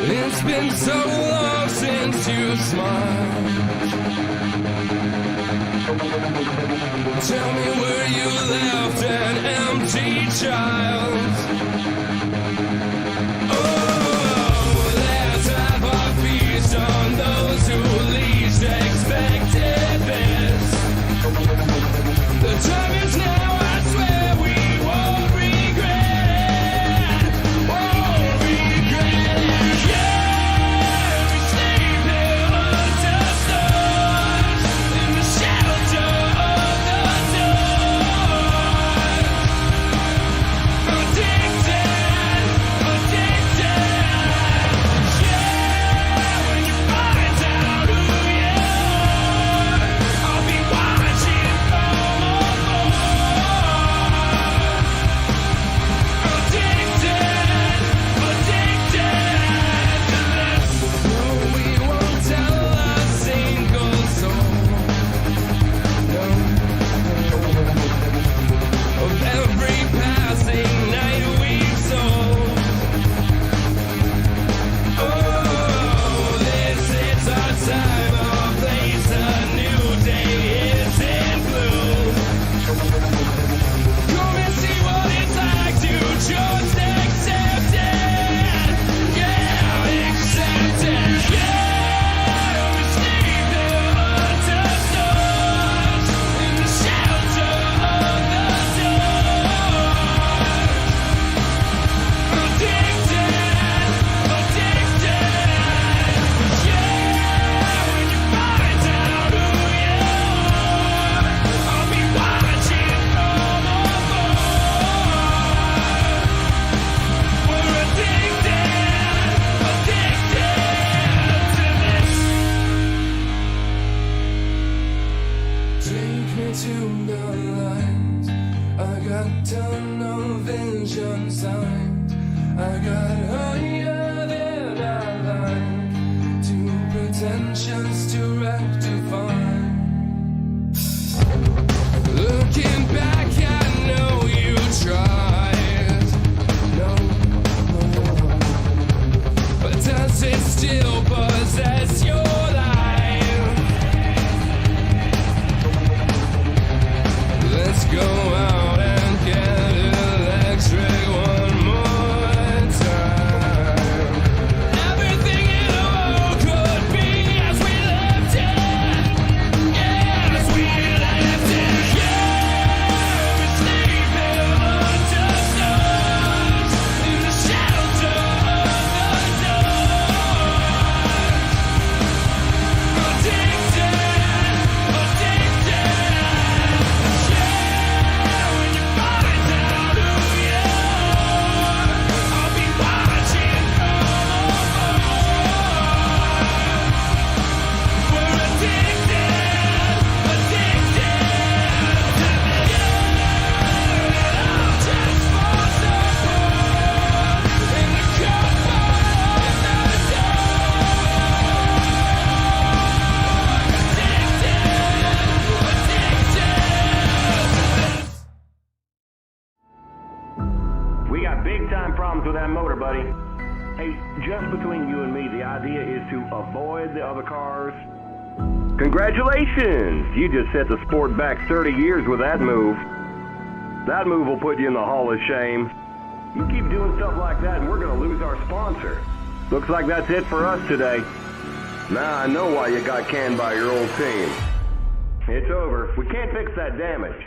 It's been so long since you smiled. Tell me where you left an empty child. Oh, let's have a feast on those who least expected this. The time is now, I swear we won't regret it. Won't regret it. Yeah, we sleep here under stars in the shelter of the dark. Addicted, addicted. Yeah, when you find out who you are, I'll be watching from afar. Addicted, addicted to this. No, we won't tell a single soul. No, of every passing night we've sold. Oh, this is our time, our place, a new day is in bloom. Come and see what it's like to just accept it. Yeah, accept it. Yeah, we sleep here under stars in the shelter of the dark. Addicted, addicted. Yeah, when you find out who you are, I'll be watching from afar. We're addicted, addicted to this. Take me to the light. I got tunnel vision sight. I got higher than I like. Too pretentious to rectify. Looking back, I know you tried. No, but does it still possess your life? Let's go out and get electric one more time. Everything in the world could be as we problems with that motor, buddy. Hey, just between you and me, the idea is to avoid the other cars. Congratulations! You just set the sport back 30 years with that move. That move will put you in the Hall of Shame. You keep doing stuff like that and we're gonna lose our sponsor. Looks like that's it for us today. Now I know why you got canned by your old team. It's over. We can't fix that damage.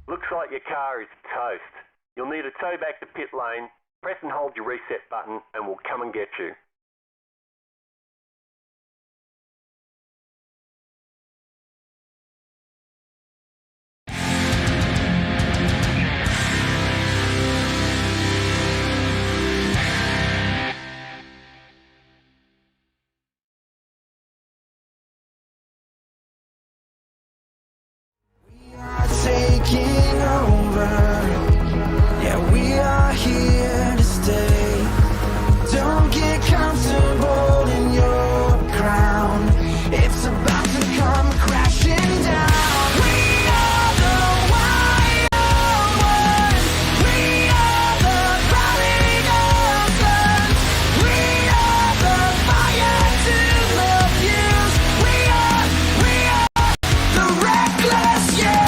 Looks like your car is toast. You'll need a tow back to pit lane. Press and hold your reset button and we'll come and get you. Taking over, yeah, we are here to stay. Don't get comfortable in your crown. It's about to come crashing down. We are the wild ones. We are the crawling oceans. We are the fire to the fuse. We are the reckless you.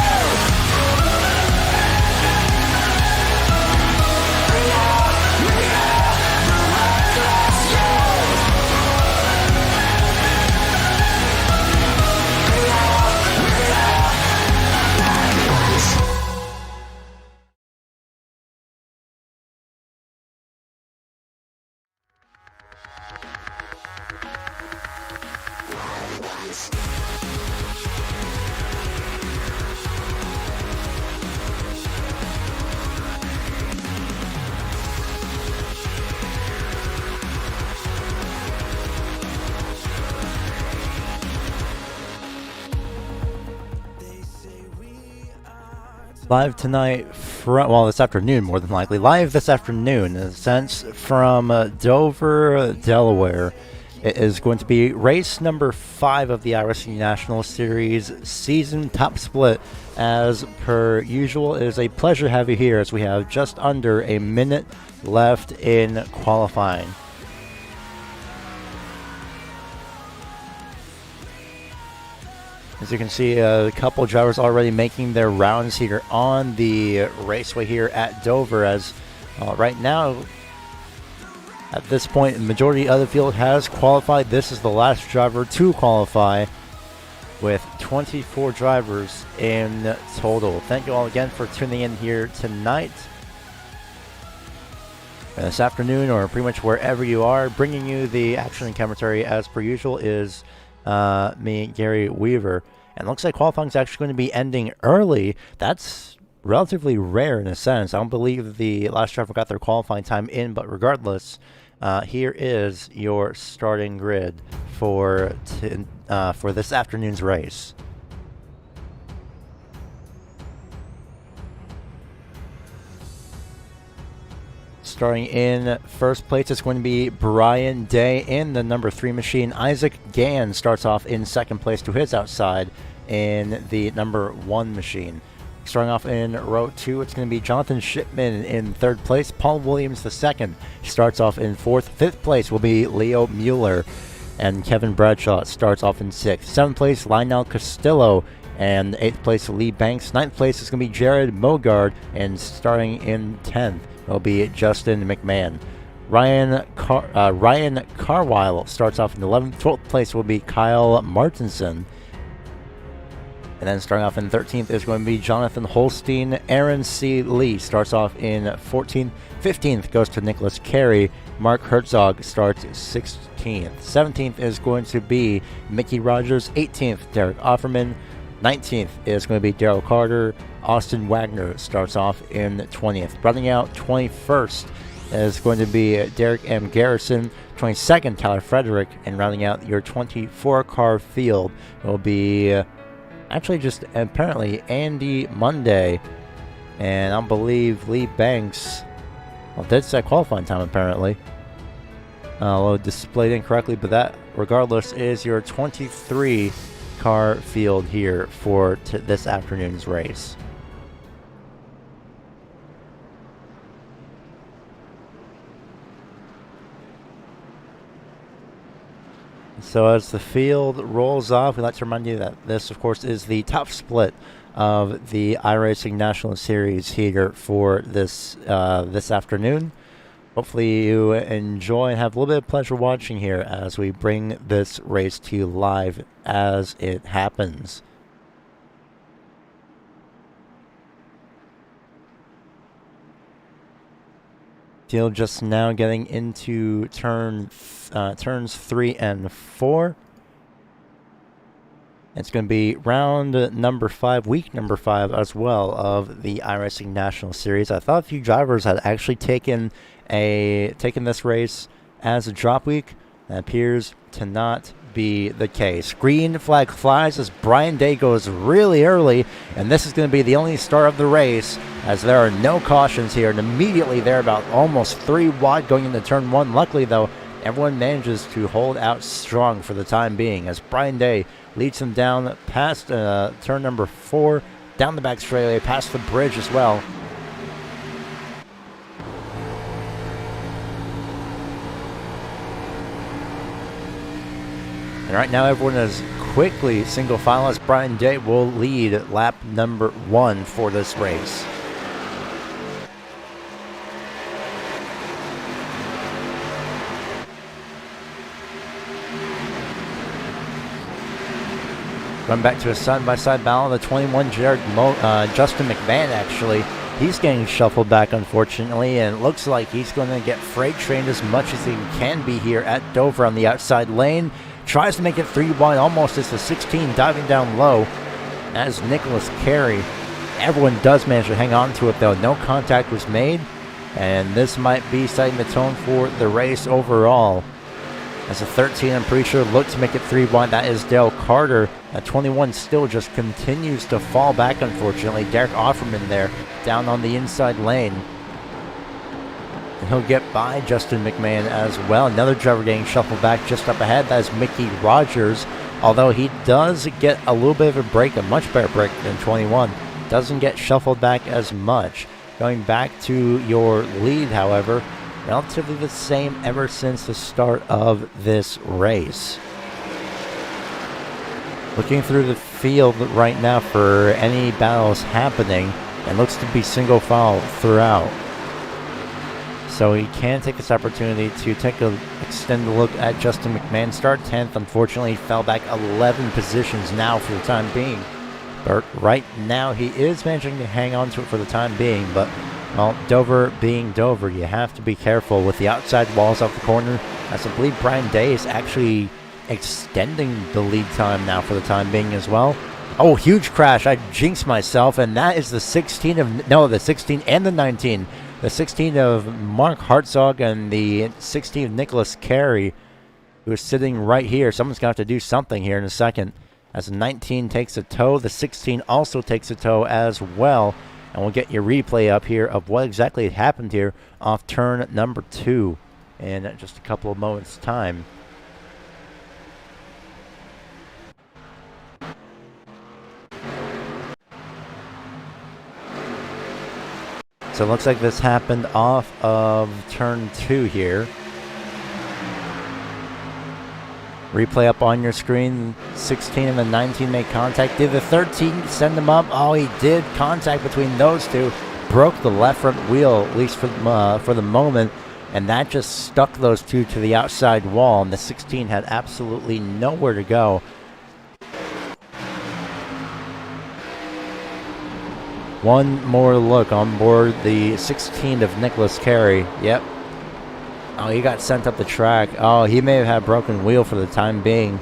Live tonight from, well, this afternoon more than likely, live this afternoon, in a sense, from Dover, Delaware. It is going to be race number 5 of the iRacing National Series season top split. As per usual, it is a pleasure to have you here as we have just under a minute left in qualifying. As you can see, a couple drivers already making their rounds here on the raceway here at Dover, as right now, at this point, the majority of the field has qualified. This is the last driver to qualify, with 24 drivers in total. Thank you all again for tuning in here tonight. And this afternoon, or pretty much wherever you are, bringing you the action and commentary as per usual is me, Gary Weaver. And it looks like qualifying is actually going to be ending early. That's relatively rare in a sense. I don't believe the last driver got their qualifying time in, but regardless, here is your starting grid for this afternoon's race. Starting in first place, it's going to be Brian Day in the number 3 machine. Isaac Gann starts off in second place to his outside in the number 1 machine. Starting off in row 2, it's going to be Jonathan Shipman in third place. Paul Williams the second starts off in fourth. Fifth place will be Leo Mueller, and Kevin Bradshaw starts off in sixth. Seventh place, Lionel Castillo, and eighth place, Lee Banks. Ninth place is going to be Jared Mogard, and starting in 10th will be Justin McMahon. Ryan Carwile starts off in 11th. 12th place will be Kyle Martinson. And then starting off in 13th is going to be Jonathan Holstein. Aaron C. Lee starts off in 14th. 15th goes to Nicholas Carey. Mark Herzog starts 16th. 17th is going to be Mickey Rogers. 18th, Derek Offerman. 19th is going to be Daryl Carter. Austin Wagner starts off in 20th. Running out 21st is going to be Derek M. Garrison. 22nd, Tyler Frederick. And rounding out your 24-car field will be actually just apparently Andy Monday. And I believe Lee Banks did set qualifying time apparently. Although displayed incorrectly, but that regardless is your 23-car field here for this afternoon's race. So as the field rolls off, we'd like to remind you that this, of course, is the top split of the iRacing National Series here for this this afternoon. Hopefully you enjoy and have a little bit of pleasure watching here as we bring this race to you live as it happens. Field just now getting into turns 3 and 4. It's going to be round number 5, week number 5 as well of the iRacing National Series. I thought a few drivers had actually taken this race as a drop week. That appears to not be the case. Green flag flies as Brian Day goes really early, and this is going to be the only start of the race as there are no cautions here, and immediately they're about almost 3 wide going into turn 1. Luckily though, everyone manages to hold out strong for the time being as Brian Day leads them down past turn number 4, down the back straightaway, past the bridge as well. And right now everyone is quickly single file as Brian Day will lead lap number 1 for this race. Going back to a side-by-side battle, the 21 Justin McMahon actually. He's getting shuffled back, unfortunately, and it looks like he's going to get freight trained as much as he can be here at Dover on the outside lane. Tries to make it 3 wide, almost as the 16 diving down low. As Nicholas Carey. Everyone does manage to hang on to it, though. No contact was made, and this might be setting the tone for the race overall. As a 13, I'm pretty sure, looked to make it 3 wide. That is Dale Carter. That 21 still just continues to fall back, unfortunately. Derek Offerman there, down on the inside lane. And he'll get by Justin McMahon as well. Another driver getting shuffled back just up ahead. That is Mickey Rogers. Although he does get a little bit of a break, a much better break than 21. Doesn't get shuffled back as much. Going back to your lead, however, relatively the same ever since the start of this race. Looking through the field right now for any battles happening, and looks to be single file throughout. So he can take this opportunity to take a extended look at Justin McMahon. Start 10th, unfortunately fell back 11 positions now for the time being. But right now he is managing to hang on to it for the time being, but well, Dover being Dover, you have to be careful with the outside walls off the corner. As I believe Brian Day is actually extending the lead time now for the time being as well. Oh, huge crash. I jinxed myself, and that is the 16 and the 19. The 16 of Mark Hartzog and the 16 of Nicholas Carey, who is sitting right here. Someone's going to have to do something here in a second. As the 19 takes a tow, the 16 also takes a tow as well. And we'll get your replay up here of what exactly happened here off turn number 2 in just a couple of moments' time. So it looks like this happened off of turn 2 here. Replay up on your screen. 16 and the 19 made contact. Did the 13 send them up? Oh, he did. Contact between those two. Broke the left front wheel, at least for the moment. and that just stuck those two to the outside wall, and the 16 had absolutely nowhere to go. One more look on board the 16 of Nicholas Carey. Yep. Oh, he got sent up the track. Oh, he may have had a broken wheel for the time being.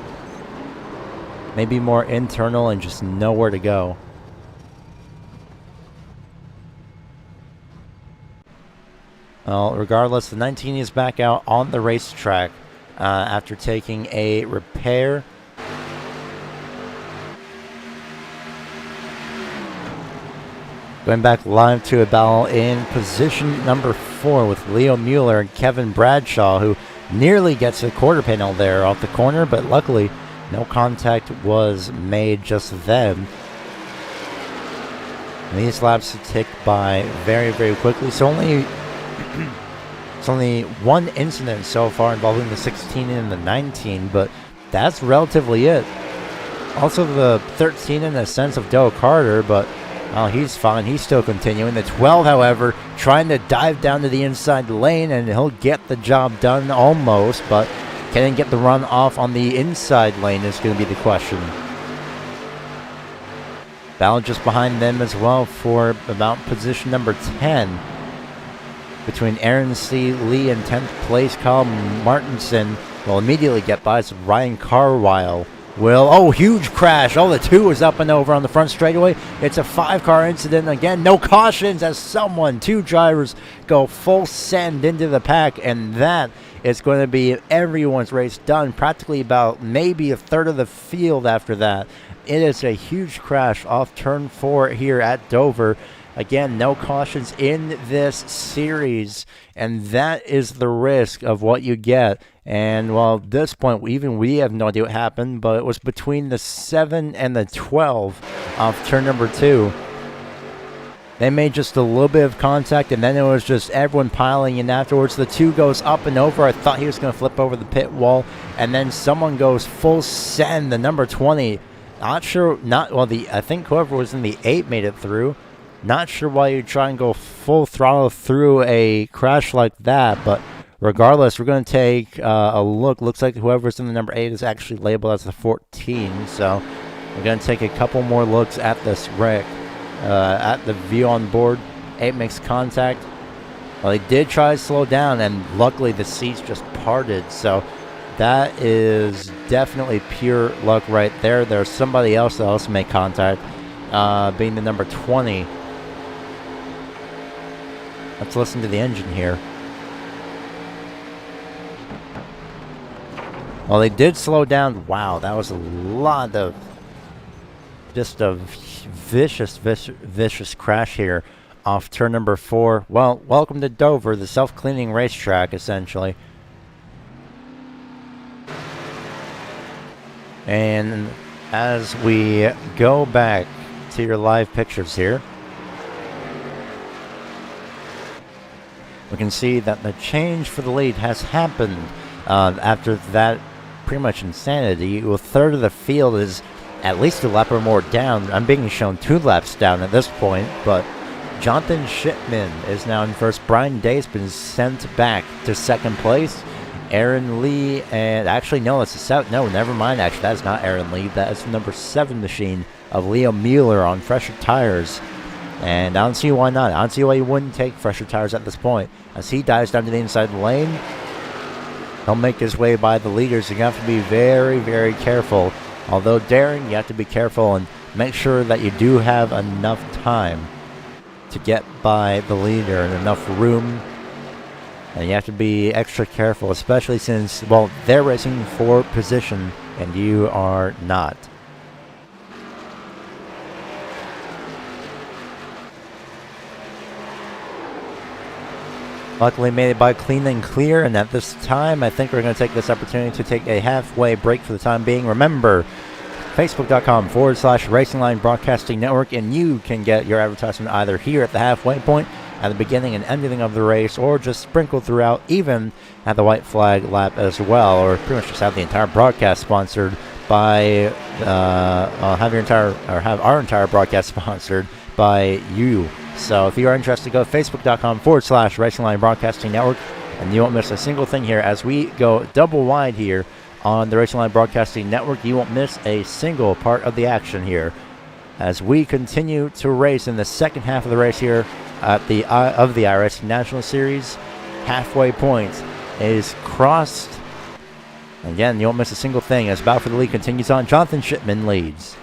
Maybe more internal and just nowhere to go. Well, regardless, the 19 is back out on the racetrack after taking a repair. Going back live to a battle in position number 4 with Leo Mueller and Kevin Bradshaw, who nearly gets a quarter panel there off the corner, but luckily no contact was made just then. And these laps tick by very, very quickly. It's only one incident so far involving the 16 and the 19, but that's relatively it. Also the 13 in the sense of Dale Carter, but oh, he's fine. He's still continuing. The 12, however, trying to dive down to the inside lane, and he'll get the job done almost, but can he get the run off on the inside lane is going to be the question. Battle just behind them as well for about position number 10. Between Aaron C. Lee and 10th place Kyle Martinson will immediately get by as Ryan Carwile will. Oh, huge crash. Oh, the 2 is up and over on the front straightaway. It's a 5-car incident. Again, no cautions as two drivers go full send into the pack, and that is going to be everyone's race done. Practically about maybe a third of the field after that. It is a huge crash off turn 4 here at Dover. Again, no cautions in this series, and that is the risk of what you get. And well, at this point, even we have no idea what happened, but it was between the 7 and the 12 off turn number 2. They made just a little bit of contact, and then it was just everyone piling in afterwards. The 2 goes up and over. I thought he was going to flip over the pit wall, and then someone goes full send, the number 20. Not sure, I think whoever was in the 8 made it through. Not sure why you try and go full throttle through a crash like that, but regardless, we're going to take a look. Looks like whoever's in the number 8 is actually labeled as the 14, so we're going to take a couple more looks at this wreck. At the view on board, 8 makes contact. Well, they did try to slow down, and luckily the seats just parted, so that is definitely pure luck right there. There's somebody else that also made contact, being the number 20. Let's listen to the engine here. Well, they did slow down. Wow, that was a lot of just a vicious crash here off turn number 4. Well, welcome to Dover, the self-cleaning racetrack, essentially. And as we go back to your live pictures here, we can see that the change for the lead has happened after that pretty much insanity. A third of the field is at least a lap or more down. I'm being shown 2 laps down at this point, but Jonathan Shipman is now in first. Brian Day's been sent back to second place. Aaron Lee, and actually, no, it's no, never mind. Actually, that's not Aaron Lee. That is the number 7 machine of Leo Mueller on fresher tires. And I don't see why not. I don't see why you wouldn't take fresher tires at this point. As he dives down to the inside lane, he'll make his way by the leaders. You have to be very, very careful. Although daring, you have to be careful and make sure that you do have enough time to get by the leader and enough room. And you have to be extra careful, especially since, well, they're racing for position and you are not. Luckily made it by clean and clear, and at this time, I think we're going to take this opportunity to take a halfway break for the time being. Remember, Facebook.com/Racing Line Broadcasting Network, and you can get your advertisement either here at the halfway point, at the beginning and ending of the race, or just sprinkled throughout, even at the white flag lap as well, or pretty much just have the entire broadcast sponsored by, have our entire broadcast sponsored by you. So if you are interested, go to Facebook.com/Racing Line Broadcasting Network, And you won't miss a single thing here as we go double wide here on the Racing Line Broadcasting Network. You won't miss a single part of the action here as we continue to race in the second half of the race here at the iRacing National Series. Halfway point is crossed. Again, you won't miss a single thing as battle for the lead continues on. Jonathan Shipman leads.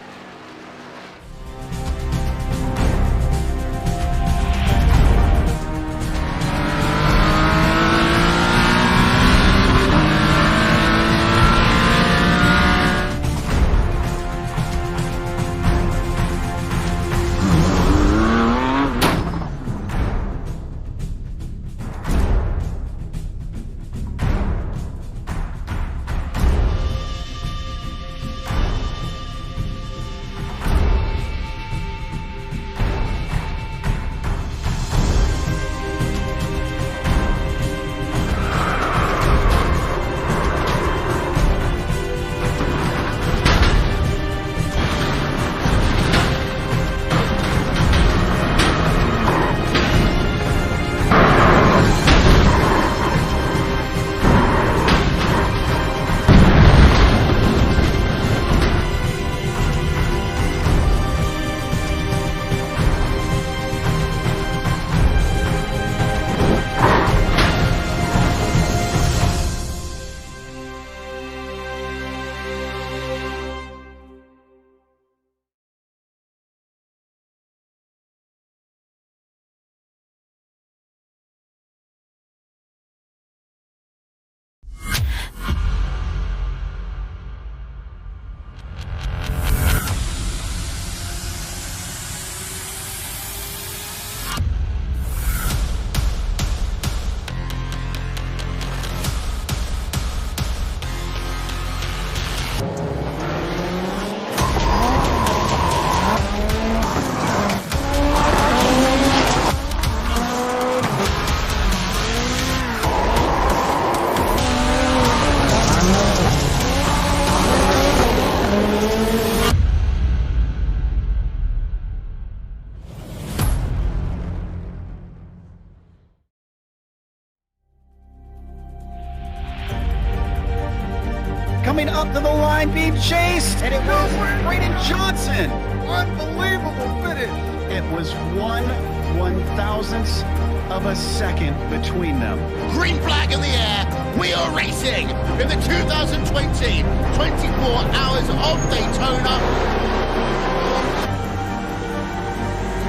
Coming up to the line, being chased, and it was Braden Johnson. Unbelievable finish. It was 1/1000th of a second between them. Green flag in the air. We are racing in the 2020 24 Hours of Daytona.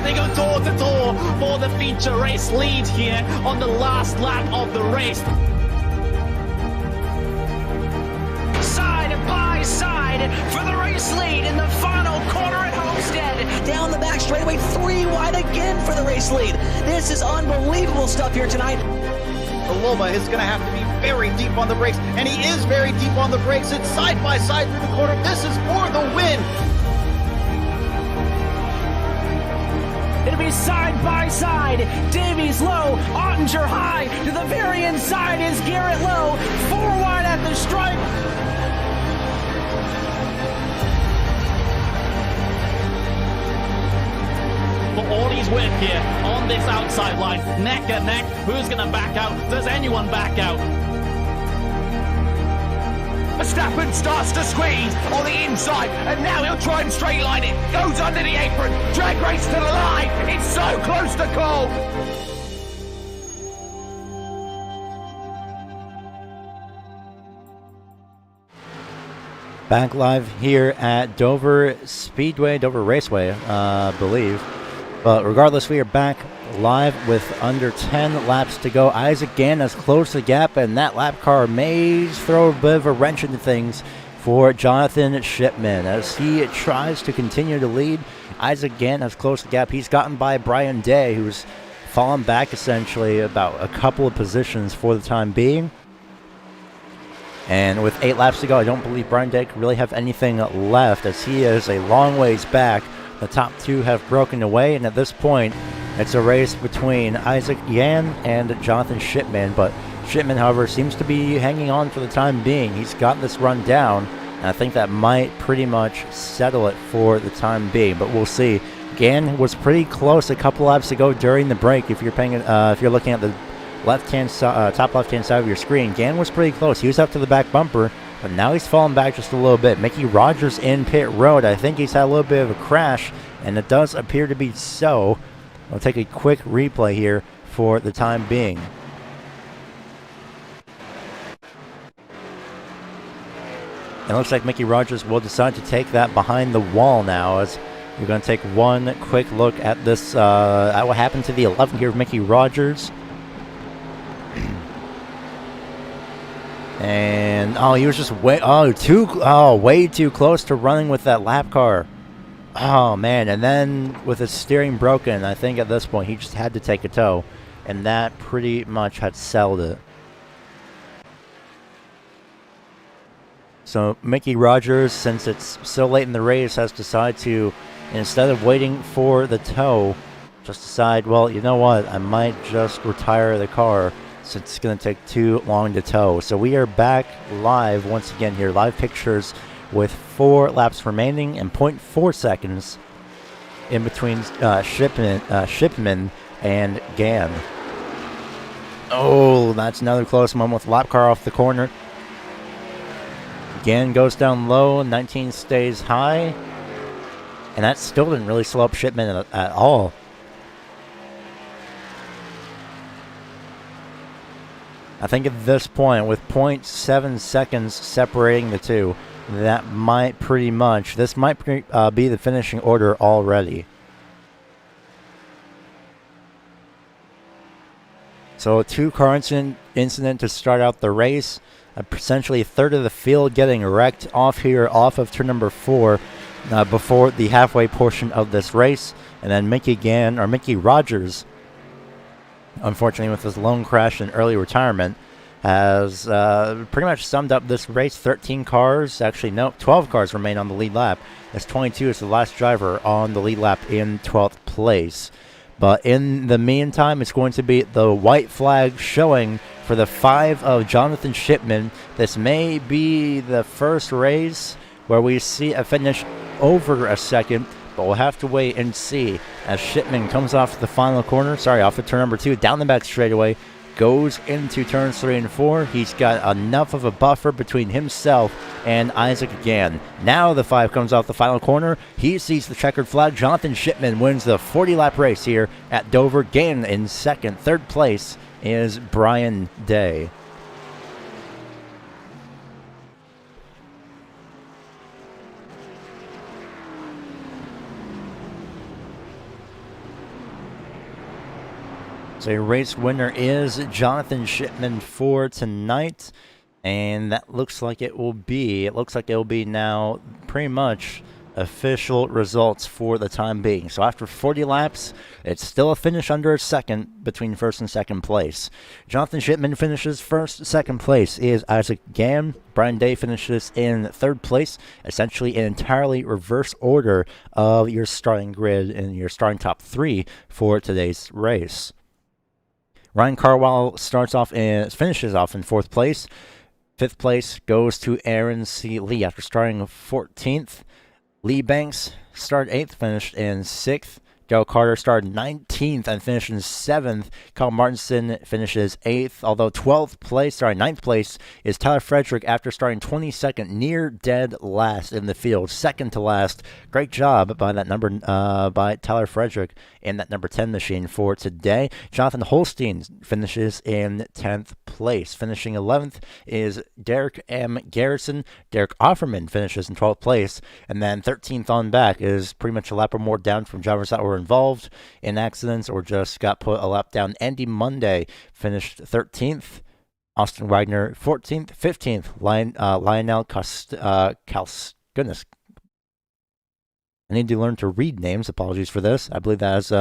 They go door to door for the feature race lead here on the last lap of the race. Side by side for the race lead in the final corner at Homestead. Down the back straightaway, 3 wide again for the race lead. This is unbelievable stuff here tonight. Loma is going to have to be very deep on the brakes, and he is very deep on the brakes. It's side by side through the corner. This is for the win. It'll be side by side. Davies low, Ottinger high. To the very inside is Garrett low. 4 wide at the stripe. For all his work here on this outside line, neck and neck. Who's going to back out? Does anyone back out? Verstappen starts to squeeze on the inside, and now he'll try and straight line it. Goes under the apron. Drag race to the line. It's so close to call. Back live here at Dover Raceway, I believe. But regardless, we are back live with under 10 laps to go. Isaac Gann has closed the gap, and that lap car may throw a bit of a wrench into things for Jonathan Shipman as he tries to continue to lead. Isaac Gann has closed the gap. He's gotten by Brian Day, who's fallen back essentially about a couple of positions for the time being. And with 8 laps to go, I don't believe Brian Day could really have anything left as he is a long ways back. The top 2 have broken away, and at this point, it's a race between Isaac Yan and Jonathan Shipman. But Shipman, however, seems to be hanging on for the time being. He's got this run down, and I think that might pretty much settle it for the time being. But we'll see. Gann was pretty close a couple laps ago during the break. If you're looking at the top left-hand side of your screen. Gann was pretty close. He was up to the back bumper, but now he's falling back just a little bit. Mickey Rogers in pit road. I think he's had a little bit of a crash, and it does appear to be so. I'll take a quick replay here for the time being. It looks like Mickey Rogers will decide to take that behind the wall now, as we're going to take one quick look at this, at what happened to the 11 here of Mickey Rogers. And, he was just way too close to running with that lap car. Oh, man. And then with his steering broken, I think at this point he just had to take a tow. And that pretty much had settled it. So Mickey Rogers, since it's so late in the race, has decided to, instead of waiting for the tow, just decide, well, you know what, I might just retire the car since it's going to take too long to tow. So we are back live once again here, live pictures with 4 laps remaining and 0.4 seconds in between Shipman and Gann. Oh, that's another close one with lap car off the corner. Gann goes down low, 19 stays high, and that still didn't really slow up Shipman at all. I think at this point, with 0.7 seconds separating the two, that might pretty much, this might be the finishing order already. So a 2-car incident to start out the race. Essentially a third of the field getting wrecked off of turn number 4 before the halfway portion of this race. And then Mickey Rogers, unfortunately with his lone crash and early retirement, has pretty much summed up this race. 13 cars, actually no, 12 cars remain on the lead lap, as 22 is the last driver on the lead lap in 12th place. But in the meantime, it's going to be the white flag showing for the 5 of Jonathan Shipman. This may be the first race where we see a finish over a second, but we'll have to wait and see as Shipman comes off the final corner, off of turn number 2, down the back straightaway, goes into turns 3 and 4. He's got enough of a buffer between himself and Isaac Gann. Now the 5 comes off the final corner. He sees the checkered flag. Jonathan Shipman wins the 40-lap race here at Dover. Gann in second. Third place is Brian Day. So a race winner is Jonathan Shipman for tonight, and that looks like it will be now pretty much official results for the time being. So after 40 laps, it's still a finish under a second between first and second place. Jonathan Shipman finishes first. Second place is Isaac Gann. Brian Day finishes in third place, essentially an entirely reverse order of your starting grid and your starting top 3 for today's race. Ryan Carwell finishes off in 4th place. 5th place goes to Aaron C. Lee after starting 14th. Lee Banks started 8th, finished in 6th. Joe Carter started 19th and finished in 7th. Kyle Martinson finishes 8th, although 9th place is Tyler Frederick after starting 22nd, near dead last in the field, second to last. Great job by Tyler Frederick in that number 10 machine for today. Jonathan Holstein finishes in 10th place. Finishing 11th is Derek M. Garrison. Derek Offerman finishes in 12th place, and then 13th on back is pretty much a lap or more down from drivers that were involved in accidents or just got put a lap down. Andy Monday finished 13th. Austin Wagner 14th. 15th, Lionel goodness. I need to learn to read names. Apologies for this. I believe that is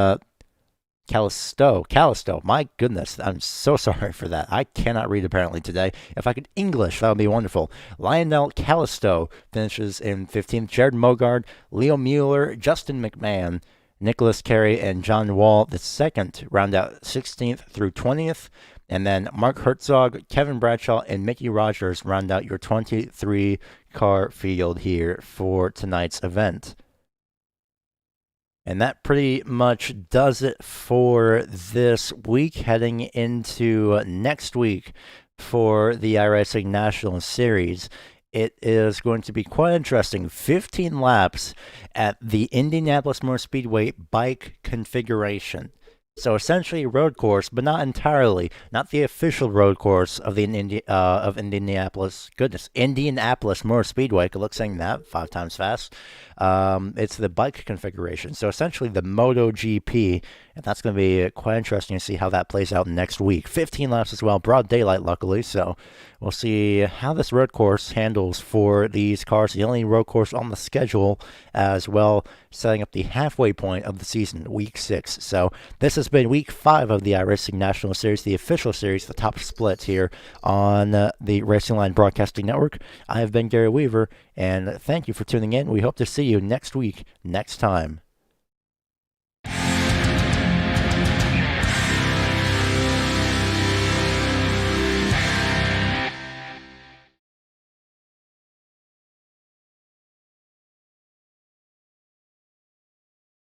Callisto. My goodness, I'm so sorry for that. I cannot read apparently today. If I could English, that would be wonderful. Lionel Callisto finishes in 15th. Jared Mogard, Leo Mueller, Justin McMahon, Nicholas Carey, and John Wall, the second, round out 16th through 20th. And then Mark Herzog, Kevin Bradshaw, and Mickey Rogers round out your 23-car field here for tonight's event. And that pretty much does it for this week, heading into next week for the iRacing National Series. It is going to be quite interesting. 15 laps at the Indianapolis Motor Speedway bike configuration. So essentially a road course, but not entirely. Not the official road course of the Indianapolis. Goodness, Indianapolis Motor Speedway. Good luck saying that 5 times fast. It's the bike configuration. So essentially the MotoGP, and that's going to be quite interesting to see how that plays out next week. 15 laps as well, broad daylight luckily, so we'll see how this road course handles for these cars. The only road course on the schedule as well, setting up the halfway point of the season, week 6. So this has been week 5 of the iRacing National Series, the official series, the top split here on the Racing Line Broadcasting Network. I have been Gary Weaver, and thank you for tuning in. We hope to see you next week, next time.